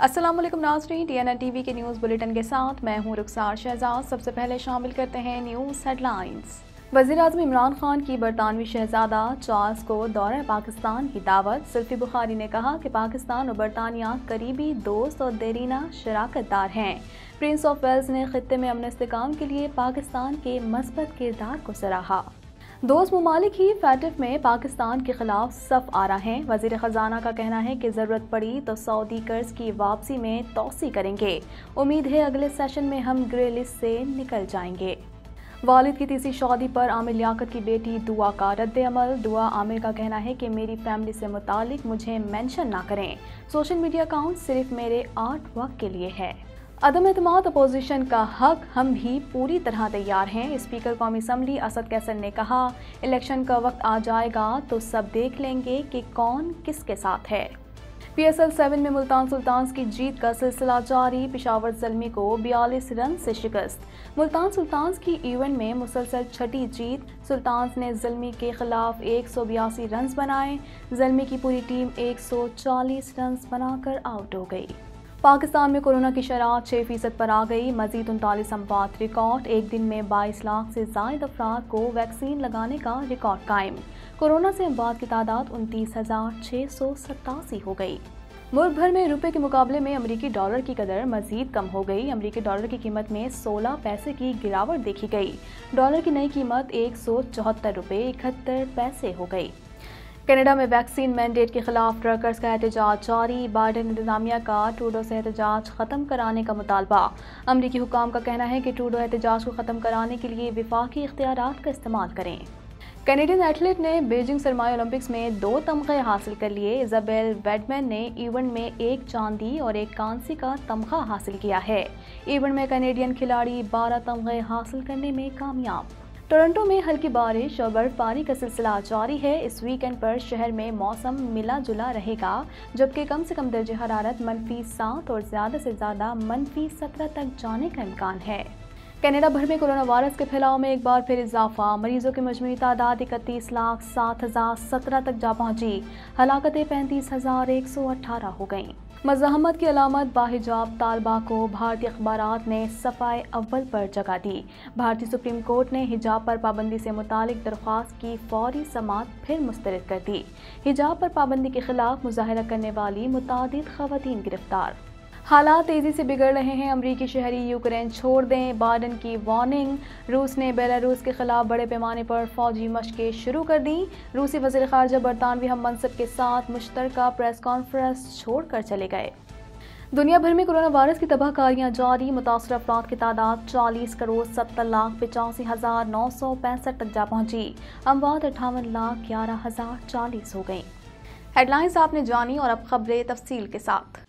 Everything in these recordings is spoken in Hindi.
अस्सलाम वालेकुम नाज़रीन, TNN टीवी के न्यूज़ बुलेटिन के साथ मैं हूं रुखसार शहजाद। सबसे पहले शामिल करते हैं न्यूज़ हेडलाइंस। वज़ीर-ए-आज़म इमरान खान की बरतानवी शहजादा चार्ल्स को दौरा पाकिस्तान की दावत। जुल्फ़ी बुखारी ने कहा कि पाकिस्तान और बरतानिया करीबी दोस्त और देरीना शराकतदार हैं। प्रिंस ऑफ वेल्स ने खित्ते में अमन इस्तेकाम के लिए पाकिस्तान के मस्बत किरदार को सराहा। दोस्त ममालिक ही फैटिफ में पाकिस्तान के खिलाफ सफ आ रहे हैं। वजीर खजाना का कहना है कि जरूरत पड़ी तो सऊदी कर्ज की वापसी में तोसी करेंगे। उम्मीद है अगले सेशन में हम ग्रे लिस्ट से निकल जाएंगे। वालिद की तीसरी शादी पर आमिर लियाकत की बेटी दुआ का रद्द अमल। दुआ आमिर का कहना है कि मेरी फैमिली से मुतालिक मुझे मेंशन ना करें। सोशल मीडिया अकाउंट सिर्फ मेरे आर्ट वर्क के लिए है। अदम एतमाद अपोजिशन का हक, हम भी पूरी तरह तैयार हैं। स्पीकर कौमी असम्बली असद कैसर ने कहा, इलेक्शन का वक्त आ जाएगा तो सब देख लेंगे कि कौन किसके साथ है। PSL 7 में मुल्तान सुल्तान्स की जीत का सिलसिला जारी। पेशावर ज़ल्मी को 42 रन से शिकस्त। मुल्तान सुल्तान्स की इवेंट में मुसलसल छठी जीत। सुल्तान्स ने ज़ल्मी के खिलाफ 182 रन बनाए। ज़ल्मी की पूरी टीम 140 रन बनाकर आउट हो गई। पाकिस्तान में कोरोना की शरह 6% पर आ गई। मजीद 39 अमवात रिकॉर्ड। एक दिन में 22 लाख से जायद अफराद को वैक्सीन लगाने का रिकॉर्ड कायम। कोरोना से अमवात की तादाद 29,687 हो गई। मुल्क भर में रुपए के मुकाबले में अमरीकी डॉलर की कदर मजीद कम हो गई। अमरीकी डॉलर की कीमत में 16 पैसे की गिरावट देखी गई। डॉलर की नई कीमत 174 रुपये 71 पैसे हो गई। कनाडा में वैक्सीन मैंडेट के खिलाफ ट्रकर्स का एहतजाज जारी। बाइडेन इंतजामिया का ट्रूडो से एहतजाज खत्म कराने का मुतालबा। अमरीकी हुकाम का कहना है कि ट्रूडो एहतजाज को खत्म कराने के लिए विफाकी इख्तियारात का इस्तेमाल करें। कैनेडियन एथलीट ने बीजिंग सरमाई ओलंपिक्स में 2 तमगे हासिल कर लिए। इजाबेल वेडमैन ने इवेंट में 1 चांदी और 1 कांसी का तमगा हासिल किया है। इवेंट में कैनेडियन खिलाड़ी 12 तमगे हासिल करने में कामयाब। टोरंटो में हल्की बारिश और बर्फबारी का सिलसिला जारी है। इस वीकेंड पर शहर में मौसम मिला जुला रहेगा, जबकि कम से कम दर्जे हरारत -7 और ज़्यादा से ज़्यादा -17 तक जाने का इम्कान है। कनाडा भर में कोरोना वायरस के फैलाव में एक बार फिर इजाफा। मरीजों की मजमूई तादाद 31,07,017 तक जा पहुंची। हलाकतें 35,118 हो गईं। मज़ाहमत की अलामत बाहिजाब तालबा को भारतीय अखबारात ने सफ़ाए अव्वल पर जगह दी। भारतीय सुप्रीम कोर्ट ने हिजाब पर पाबंदी से मुतालिक दरख्वास्त की फौरी समाअत फिर मुस्तरद कर दी। हिजाब पर पाबंदी के खिलाफ मुजाहरा करने वाली मुतादिद ख़वातीन गिरफ्तार। हालात तेज़ी से बिगड़ रहे हैं। अमरीकी शहरी यूक्रेन छोड़ दें, बाइडेन की वार्निंग। रूस ने बेलारूस के खिलाफ बड़े पैमाने पर फौजी मशकें शुरू कर दी। रूसी वज़ीर ख़ारजा बरतानवी हम मनसब के साथ मुश्तरका प्रेस कॉन्फ्रेंस छोड़कर चले गए। दुनिया भर में कोरोना वायरस की तबाहकारियां जारी। मुतासर अफराद की तादाद 40,70,85,965 तक जा पहुंची। अमवात 58,11,040 हो गई। हेडलाइंस आपने जानी और अब खबरें तफसील के साथ।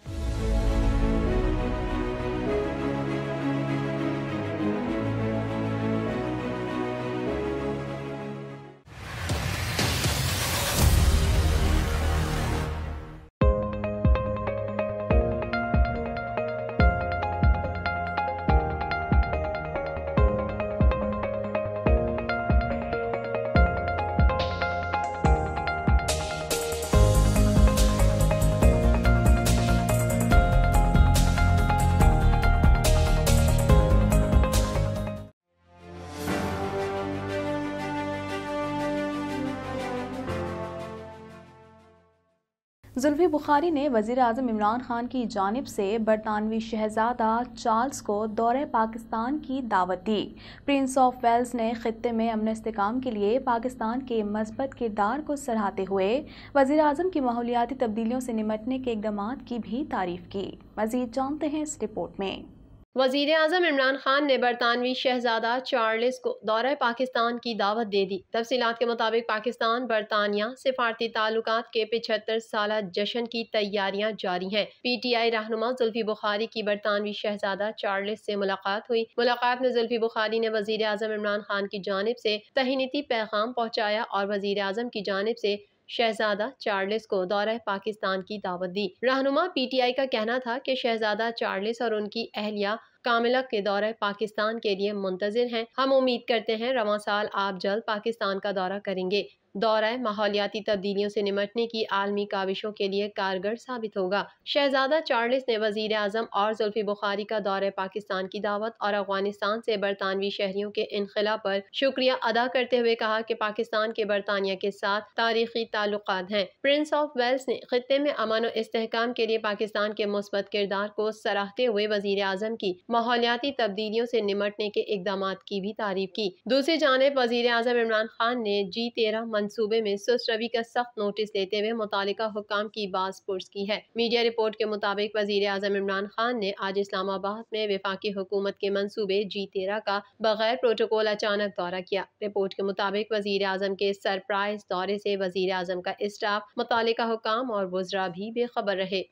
जुल्फ़ी बुखारी ने वज़ीर-ए-आज़म इमरान खान की जानिब से बरतानवी शहज़ादा चार्ल्स को दौरे पाकिस्तान की दावत दी। प्रिंस ऑफ वेल्स ने खित्ते में अमन इस्तेकाम के लिए पाकिस्तान के मस्बत किरदार को सराहते हुए वज़ीर-ए-आज़म की माहौलियाती तब्दीलियों से निमटने के इक़दामात की भी तारीफ़ की। मज़ीद जानते हैं इस रिपोर्ट में। वज़ीर आज़म इमरान खान ने बरतानवी शहजादा चार्ल्स को दौरा पाकिस्तान की दावत दे दी। तफसीलात के मुताबिक पाकिस्तान बरतानिया सिफारती ताल्लुकात के 75 साला जश्न की तैयारियां जारी हैं। PTI रहनुमा जुल्फ़ी बुखारी की बरतानवी शहजादा चार्ल्स से मुलाकात हुई। मुलाकात में जुल्फ़ी बुखारी ने वज़ीर आज़म इमरान खान की जानिब से तहनीती पैगाम पहुँचाया और वज़ीर आज़म की जानिब से शहजादा चार्ल्स को दौरा पाकिस्तान की दावत दी। रहनुमा PTI का कहना था कि शहजादा चार्ल्स और उनकी अहलिया कामिला के दौरे पाकिस्तान के लिए मुंतज़िर हैं। हम उम्मीद करते हैं रवां साल आप जल्द पाकिस्तान का दौरा करेंगे। दौरा माहौलियाती तब्दीलियों से निमटने की आलमी काविशों के लिए कारगर साबित होगा। शहजादा चार्ल्स ने वजीर आजम और जुल्फी बुखारी का दौरे पाकिस्तान की दावत और अफगानिस्तान से बरतानवी शहरियों के इनखला पर शुक्रिया अदा करते हुए कहा कि पाकिस्तान के बरतानिया के साथ तारीखी ताल्लुकात हैं। प्रिंस ऑफ वेल्स ने खित्ते में अमन और इस्तेहकाम के लिए पाकिस्तान के मुस्बत किरदार को सराहते हुए वजीर आजम की माहौलियाती तब्दीलियों से निमटने के इकदामात की भी तारीफ की। दूसरी जानिब वजीर आजम इमरान खान ने G13 मंसूबे में सुस्त रवि का सख्त नोटिस लेते हुए मुतालिका हुक्काम की बाज़ पुरस की है। मीडिया रिपोर्ट के मुताबिक वजीर आजम इमरान खान ने आज इस्लामाबाद में वफाकी हुकूमत के मंसूबे G13 का बगैर प्रोटोकॉल अचानक दौरा किया। रिपोर्ट के मुताबिक वजीर आजम के सरप्राइज दौरे से वजीर आजम का स्टाफ, मुतालिका हुक्काम और वज़रा भी बेखबर रहे।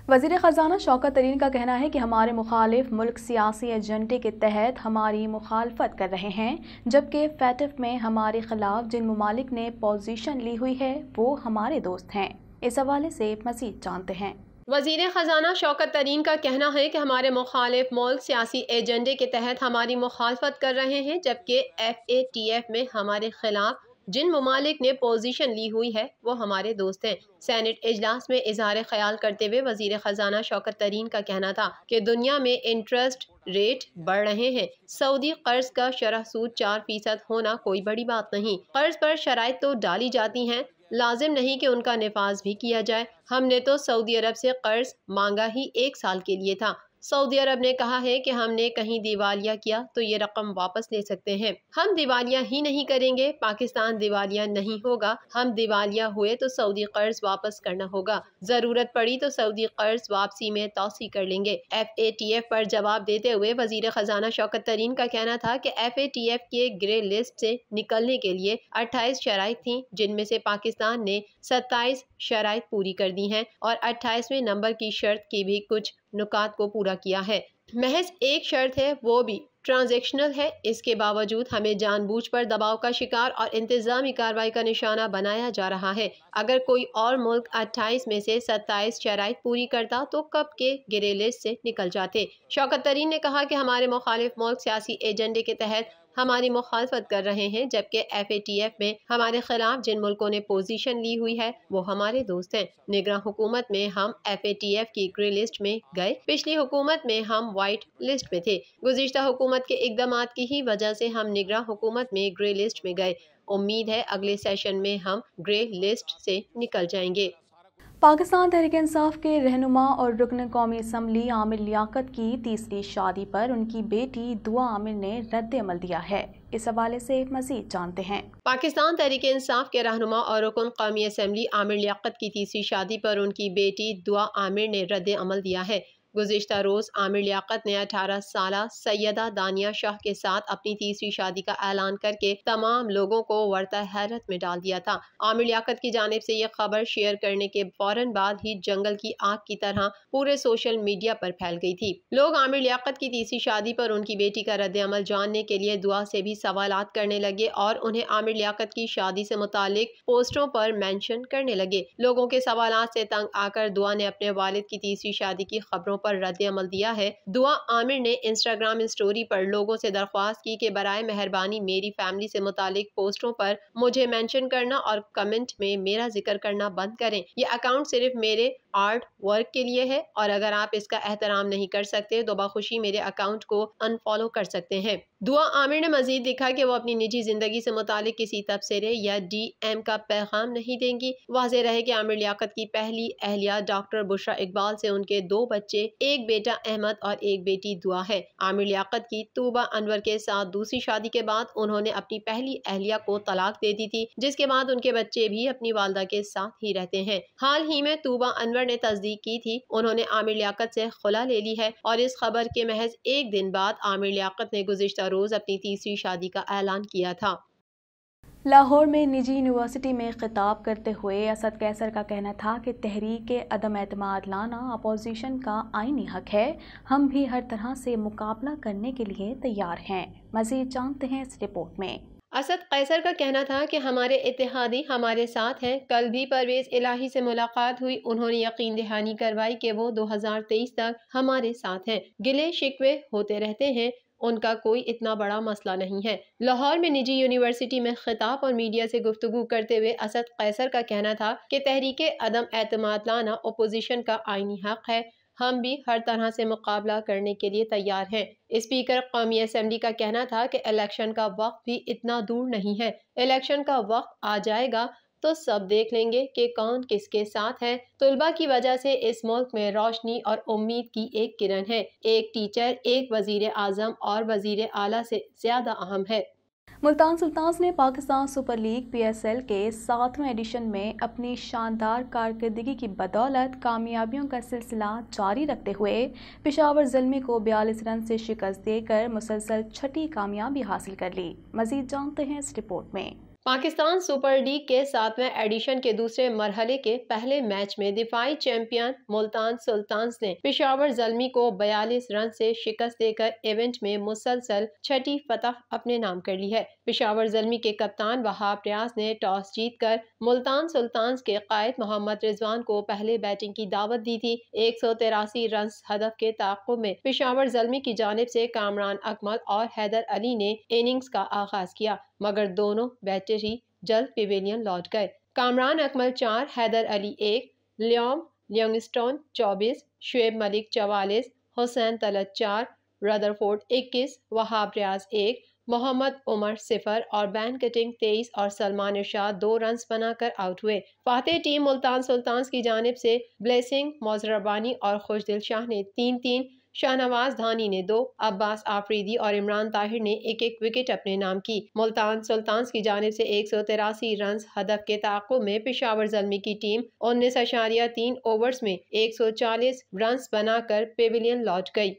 वज़ीर ख़ज़ाना शौकत तरीन का कहना है कि हमारे मुखालिफ मुल्क सियासी एजेंडे के तहत हमारी मुखालफत कर रहे हैं, जबकि फैटफ में हमारे खिलाफ जिन ममालिक ने पोजीशन ली हुई है वो हमारे दोस्त हैं। इस हवाले से मज़ीद जानते हैं। वज़ीर ख़ज़ाना शौकत तरीन का कहना है कि हमारे मुखालिफ मुल्क सियासी एजेंडे के तहत हमारी मुखालफत कर रहे हैं, जबकि FATF में हमारे खिलाफ जिन ममालिक ने पोजीशन ली हुई है वो हमारे दोस्त हैं। सेनेट इजलास में इजहार ख्याल करते हुए वजीर खजाना शौकत तरीन का कहना था कि दुनिया में इंटरेस्ट रेट बढ़ रहे हैं। सऊदी कर्ज का शरह सूद 4% होना कोई बड़ी बात नहीं। कर्ज पर शराइत तो डाली जाती हैं, लाजिम नहीं कि उनका निफाज भी किया जाए। हमने तो सऊदी अरब से कर्ज मांगा ही 1 साल के लिए था। सऊदी अरब ने कहा है कि हमने कहीं दिवालिया किया तो ये रकम वापस ले सकते हैं। हम दिवालिया ही नहीं करेंगे, पाकिस्तान दिवालिया नहीं होगा। हम दिवालिया हुए तो सऊदी कर्ज वापस करना होगा, जरूरत पड़ी तो सऊदी कर्ज वापसी में तौसी कर लेंगे। FATF पर जवाब देते हुए वजीर खजाना शौकत तरीन का कहना था कि FATF के ग्रे लिस्ट से निकलने के लिए 28 शराइत थी, जिनमें से पाकिस्तान ने 27 शराइत पूरी कर दी हैं और 28वें नंबर की शर्त की भी कुछ नुकात को पूरा किया है। महज एक शर्त है, वो भी ट्रांजैक्शनल है। इसके बावजूद हमें जानबूझ पर दबाव का शिकार और इंतजामी कार्रवाई का निशाना बनाया जा रहा है। अगर कोई और मुल्क 28 में से 27 शराइत पूरी करता तो कब के ग्रे लिस्ट से निकल जाते। शौकत तरीन ने कहा कि हमारे मुखालिफ मुल्क सियासी एजेंडे के तहत हमारी मुखालफत कर रहे हैं, जबकि FATF में हमारे खिलाफ जिन मुल्कों ने पोजीशन ली हुई है वो हमारे दोस्त हैं। निगरान हुकूमत में हम FATF की ग्रे लिस्ट में गए, पिछली हुकूमत में हम वाइट लिस्ट में थे। गुज़िश्ता हुकूमत के इक़दामात की ही वजह से हम निगरान हुकूमत में ग्रे लिस्ट में गए। उम्मीद है अगले सेशन में हम ग्रे लिस्ट से निकल जाएंगे। पाकिस्तान तहरीक इंसाफ के रहनुमा और रुकन कौमी असम्बली आमिर लियाकत की तीसरी शादी पर उनकी बेटी दुआ आमिर ने रद्द अमल दिया है। इस हवाले से मज़ीद जानते हैं। पाकिस्तान तहरीक इंसाफ के रहनुमा और रुकन कौमी असम्बली आमिर लियाकत की तीसरी शादी पर उनकी बेटी दुआ आमिर ने रद्द अमल दिया है। गुज़िश्ता रोज़ आमिर लियाकत ने 18 साला सैयदा दानिया शाह के साथ अपनी तीसरी शादी का ऐलान करके तमाम लोगों को वर्ता हैरत में डाल दिया था। आमिर लियाकत की जानिब से यह खबर शेयर करने के फौरन बाद ही जंगल की आग की तरह पूरे सोशल मीडिया पर फैल गई थी। लोग आमिर लियाकत की तीसरी शादी पर उनकी बेटी का रद्द अमल जानने के लिए दुआ से भी सवालात करने लगे और उन्हें आमिर लियाकत की शादी से मुतालिक पोस्टरों पर मेंशन करने लगे। लोगों के सवालात से तंग आकर दुआ ने अपने वालिद की तीसरी शादी की खबरों पर रद्द अमल दिया है। दुआ आमिर ने इंस्टाग्राम स्टोरी पर लोगों से दरख्वास्त की कि बराए मेहरबानी मेरी फैमिली से मुतालिक पोस्टों पर मुझे मेंशन करना और कमेंट में मेरा जिक्र करना बंद करें। ये अकाउंट सिर्फ मेरे आर्ट वर्क के लिए है और अगर आप इसका एहतराम नहीं कर सकते तो बखुशी मेरे अकाउंट को अनफॉलो कर सकते हैं। दुआ आमिर ने मजीद लिखा कि वो अपनी निजी जिंदगी से मुतालिक किसी तबसरे या DM का पैगाम नहीं देंगी। वाज़ेह रहे कि आमिर लियाकत की पहली अहलिया डॉक्टर बुशरा इकबाल से उनके 2 बच्चे, एक बेटा अहमद और एक बेटी दुआ है। आमिर लियाकत की तूबा अनवर के साथ दूसरी शादी के बाद उन्होंने अपनी पहली अहलिया को तलाक दे दी थी, जिसके बाद उनके बच्चे भी अपनी वालदा के साथ ही रहते हैं। हाल ही में तूबा अनवर ने तस्दीक की थी उन्होंने आमिर लियाकत से खुला ले ली है और इस खबर के महज एक दिन बाद आमिर लियाकत ने गुज़िश्ता रोज अपनी तीसरी शादी का ऐलान किया था। लाहौर में निजी यूनिवर्सिटी में खिताब करते हुए असद कैसर का कहना था कि तहरीक अदम एतमाद लाना अपोजिशन का आईनी हक है। हम भी हर तरह से मुकाबला करने के लिए तैयार हैं। मज़ीद जानते हैं इस रिपोर्ट में। असद कैसर का कहना था कि हमारे इत्तेहादी हमारे साथ हैं। कल भी परवेज इलाही से मुलाकात हुई, उन्होंने यकीन दहानी करवाई कि वो 2023 तक हमारे साथ हैं। गिले शिकवे होते रहते हैं, उनका कोई इतना बड़ा मसला नहीं है। लाहौर में निजी यूनिवर्सिटी में खिताब और मीडिया से गुफ्तगू करते हुए असद कैसर का कहना था कि तहरीके अदम एतमाद लाना अपोजिशन का आईनी हक है, हम भी हर तरह से मुकाबला करने के लिए तैयार हैं। स्पीकर कौमी असम्बली का कहना था कि इलेक्शन का वक्त भी इतना दूर नहीं है, इलेक्शन का वक्त आ जाएगा तो सब देख लेंगे कि कौन किसके साथ है। तुलबा की वजह से इस मुल्क में रोशनी और उम्मीद की एक किरण है। एक टीचर, एक वजीर आजम और वजीर आला से ज्यादा अहम है। मुल्तान सुल्तान्स ने पाकिस्तान सुपर लीग PSL के 7वें एडिशन में अपनी शानदार कारकर्दगी की बदौलत कामयाबियों का सिलसिला जारी रखते हुए पेशावर ज़ल्मी को 42 रन से शिकस्त देकर मुसलसल छठी कामयाबी हासिल कर ली। मज़ीद जानते हैं इस रिपोर्ट में। पाकिस्तान सुपर लीग के 7वें एडिशन के दूसरे मरहले के पहले मैच में दिफाई चैंपियन मुल्तान सुल्तान्स ने पेशावर ज़ल्मी को 42 रन से शिकस्त देकर इवेंट में मुसलसल छठी फतह अपने नाम कर ली है। पेशावर ज़ल्मी के कप्तान वहाब रियाज ने टॉस जीतकर मुल्तान सुल्तान्स के कायद मोहम्मद रिजवान को पहले बैटिंग की दावत दी थी। 183 रन हदफ के ताक़ुब में पेशावर ज़ल्मी की जानिब से कामरान अकमल और हैदर अली ने इनिंग्स का आगाज किया, मगर दोनों बैटर ही जल्द पेवेलियन लौट गए। कामरान अकमल 4, हैदर अली 1, लियोम लियोंगस्टोन 24, शुएब मलिक 44, हुसैन तलत 4, रदरफोर्ड 21, वहाब रियाज 1, मोहम्मद उमर 0 और बैन कटिंग 23 और सलमान इरशाद 2 रन बनाकर आउट हुए। फातेह टीम मुल्तान सुल्तान्स की जानिब से ब्लेसिंग मोजरबानी और खुशदिल शाह ने 3-3, शाहनवाज धानी ने 2, अब्बास आफरीदी और इमरान ताहिर ने 1-1 विकेट अपने नाम की। मुल्तान सुल्तान्स की जानिब से 183 रन हदफ के ताक़ुब में पेशावर ज़ल्मी की टीम 19.3 ओवर्स में 140 रन बनाकर पेविलियन लौट गई।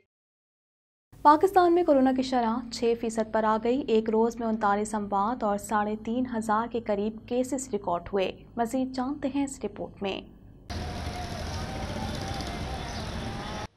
पाकिस्तान में कोरोना की शरह 6% पर आ गई। एक रोज़ में 39 अमवात और 3,500 के करीब केसेस रिकॉर्ड हुए। मज़ीद जानते हैं इस रिपोर्ट में।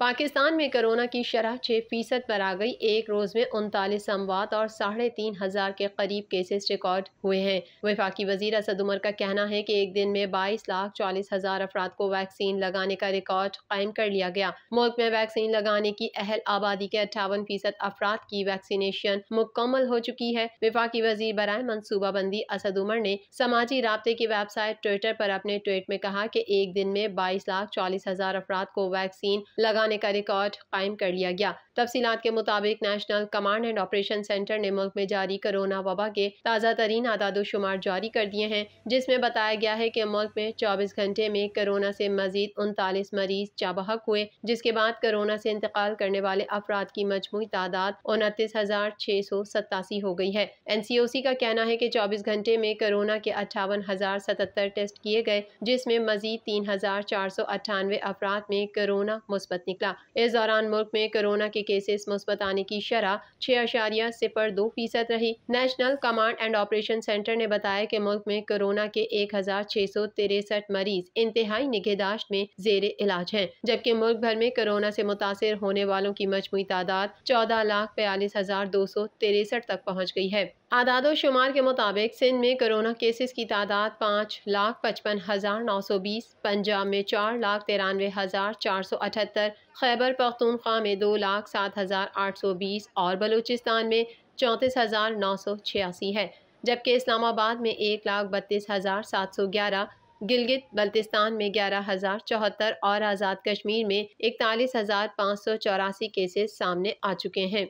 पाकिस्तान में कोरोना की शरह 6% पर आ गई। एक रोज़ में 39 अमवात और 3,500 के करीब केसेस रिकॉर्ड हुए हैं। वफाकी वज़ीर असद उमर का कहना है कि एक दिन में 22,40,000 अफराद को वैक्सीन लगाने का रिकॉर्ड कायम कर लिया गया। मुल्क में वैक्सीन लगाने की अहल आबादी के 58% अफराद की वैक्सीनेशन मुकम्मल हो चुकी है। वफाकी वज़ीर बराए मनसूबाबंदी असद उमर ने समाजी राब्ते की वेबसाइट ट्विटर पर अपने ट्वीट में कहा कि एक दिन में 22,40,000 अफराद को वैक्सीन लगाने का रिकॉर्ड कायम कर लिया गया। तफसीलात के मुताबिक national command and operation centre ने मुल्क में जारी कोरोना वबा के ताज़ा तरीन आदादो शुमार जारी कर दिए हैं, जिसमें बताया गया है कि मुल्क में 24 घंटे में कोरोना से मजीद 39 मरीज जाबहक हुए, जिसके बाद कोरोना से इंतकाल करने वाले अफराद की मजमूई तादाद 29,687 हो गई है। NCOC का कहना है कि 24 घंटे में कोरोना के 58,077 टेस्ट किए गए, जिसमें मजीद 3,498 अफराद में कोरोना मुस्बत निकला। इस दौरान मुल्क में कोरोना के केसेस मुस्बत आने की शरह 6.02% रही। National command and operation centre ने बताया कि मुल्क में कोरोना के 1,663 मरीज इंतहाई निगहदाश्त में जेर इलाज हैं, जबकि मुल्क भर में कोरोना से मुतासिर होने वालों की मजमूई तादाद 14,42,263 तक पहुँच गई है। आदादो शुमार के मुताबिक सिंध में कोरोना केसेस की तादाद 5,55,920, पंजाब में 4,93,478, खैबर पख्तूनख्वा में 2,07,820 और बलूचिस्तान में 34,986 है, जबकि इस्लामाबाद में 1,32,711, गिलगित बल्तिस्तान में 11,074 और आज़ाद कश्मीर में 41,584 केसेस सामने आ चुके हैं।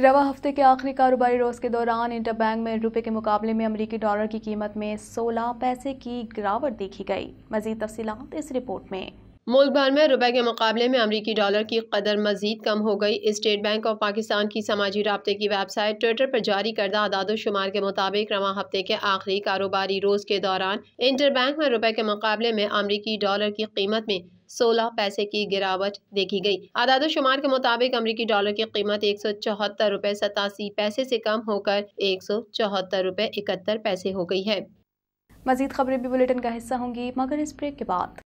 रवा हफ्ते के आखिरी कारोबारी रोज के दौरान इंटरबैंक में रुपए के मुकाबले में अमरीकी डॉलर की कीमत में 16 पैसे की गिरावट देखी गई। मजीद तफसीलात इस रिपोर्ट में। मुल्क भर में रुपए के मुकाबले में अमरीकी डॉलर की कदर मजीद कम हो गई। स्टेट बैंक ऑफ पाकिस्तान की समाजी राब्ते की वेबसाइट ट्विटर पर जारी करदा आदादो शुमार के मुताबिक रवा हफ्ते के आखिरी कारोबारी रोज के दौरान इंटरबैंक में रुपए के मुकाबले में अमरीकी डॉलर की कीमत में 16 पैसे की गिरावट देखी गई। आदादो शुमार के मुताबिक अमरीकी डॉलर की कीमत 174 रुपए 87 पैसे से कम होकर 174 रुपए 71 पैसे हो गई है। मजीद खबरें भी बुलेटिन का हिस्सा होंगी, मगर इस ब्रेक के बाद।